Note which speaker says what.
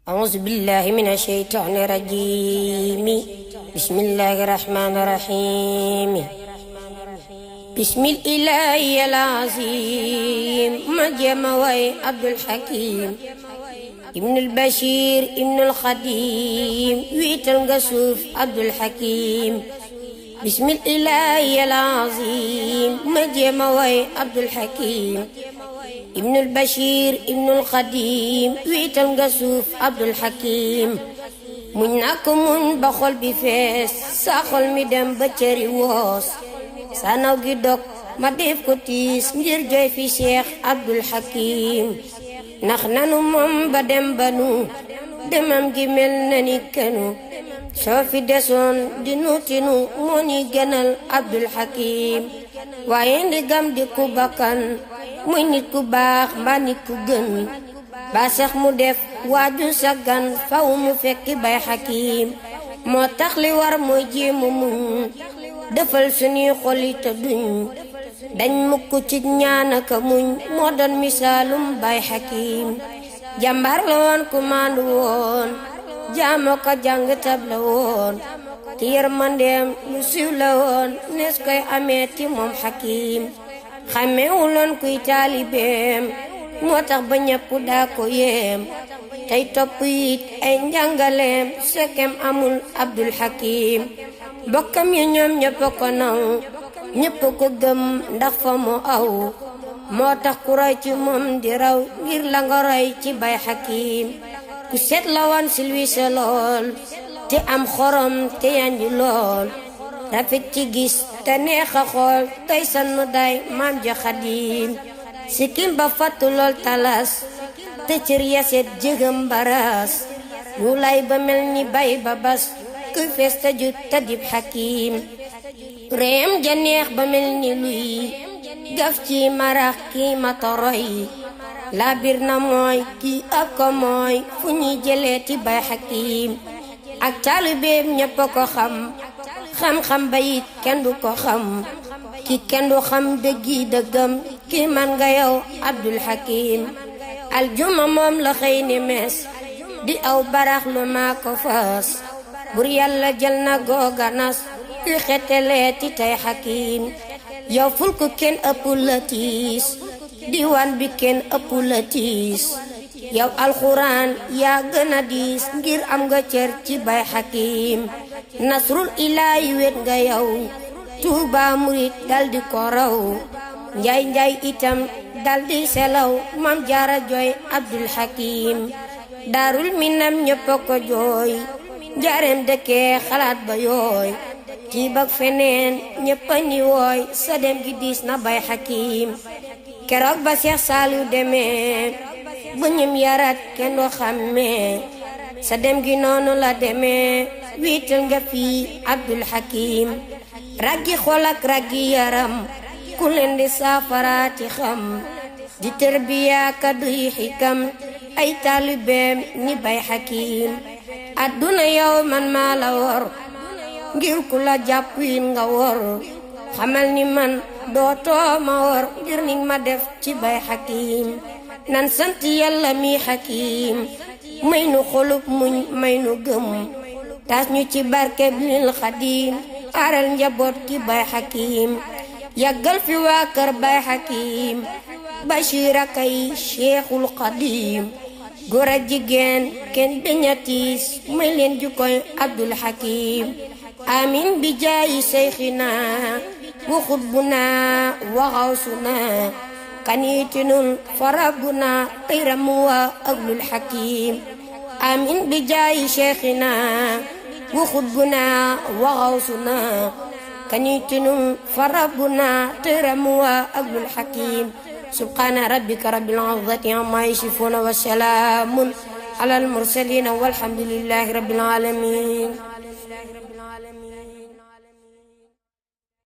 Speaker 1: أعوذ بالله من الشيطان الرجيم. بسم الله الرحمن الرحيم. بسم الإله العظيم مجمع عبد الحكيم ابن البشير ابن الخديم ويتل غسوف عبد الحكيم. بسم الإله العظيم مجمع عبد الحكيم ابن البشير ابن الخديم ويتل غسوف عبد الحكيم. muñ naa ko muñ ba xol bi fees sa xol mi dem ba cëri woos sa naw gi dog ma def ko tiis ngir jooy fi Cheikh Abdul Hakim. ndax nanu moom ba dem ba nu demam gi mel na ni kenu soo fi desoon di nuutinu moo ni gënal Abdul Hakim. waaye ndigam di ku bakkan muy nit ku baax mbaa nit ku gën ba sax mu def waaju saggan faw mu fekki bay Hakim. moo tax li war mooy jéemu muñ defal suñuy xoli te duñ dañ mukk ci ñaanaka muñ moo doon misaalum bay Hakim. jàmbaar la woon ku maandu woon jaamoo ko jàng tab la woon te yërmandeem lu siiw la woon nees koy amee ci moom Hakim. xàmmeewuloon kuy taalibeem moo tax ba ñëpp daa ko yéem tey topp it ay njàngaleem sekkem amul Abdul Hakim. bokkam yi ñoom ñëpp ko naw ñëpp ko gëm ndax fa mu aw moo tax ku roy ci moom di raw ngir la nga roy ci bay Hakim. ku set la woon silwise lool te am xorom te yanju lool rafet ci gis te neex a xool tey sannu day maam ja Xadim. sikkim ba fattu lool talas te cër yaset jëgëm baras ñu lay ba mel ni bay ba bas kuy fees ta jut ta dib Hakim. reem ja neex ba mel ni luy gaf ci marax kii ma toroy laa bir na mooy kii ak ko mooy fu ñuy jëlee ti bay Hakim. ak taalibeem ñépp ko xam xam-xam ba it kenn du ko xam ki kenn du xam dëggi dëggam ki man nga yow Abdul Hakim. aljuma moom la xëy ni mes di aw barax lu maa ko fas bur yàlla jël na googa nas kuy xetelee ti tey Hakim. yow ful ko kenn ëpp la tiis diwaan bi kenn ëpp la tiis yow alxuraan yaa gën a diis ngir am nga cër ci bay Hakim. nasrul ilaahi wet nga yow Tuuba murit daldi ko raw njaay njaay itam daldi selaw mam jaara jooy Abdul Hakim. daarul minam ñëpp ko jooy njaareem dëkkee xalaat ba yooy ci bak feneen ñëpp ni wooy sa dem gi diis na bay Hakim. keroog ba Seex Saaliw demee bu ñum yarat kenn du xàmmee sa dem gi noonu la demee wiital nga fii Abdul Hakim. raggi xol ak raggi yaram ku leen di saafaraati xam di tërbiya ka duy xikam ay taalibeem ni bay Hakim. adduna yow man maa la wor ngir ku la jàpp yin nga wor xamal ni man dootoo ma wor ngir ni ma def ci bay Hakim. nan sant yàlla mi Hakim may nu xolub muñ may nu gëm taas ñu ci barke bil Xadim aral njaboot ki bay Hakim. yàggal fi waa kër bay Hakim Bashir akay Cheikhul Xadim. góor ak jigéen kenn dañatiis may leen jukkoy Abdul Hakim. amin bi jaayi seyxina wa xutbuna wa xawsuna kaniitinul farabuna xiramu wa Abdul Hakim. amin bi jaayi seyxina wa xutbuna wa xawsuna kaniitinul farabuna xiramu wa Abdul Hakim. subhaana rabbika rabbil izzati ammaa yasifuun wa salaamun alal mursaliin walhamdulillaahi rabbil aalamiin.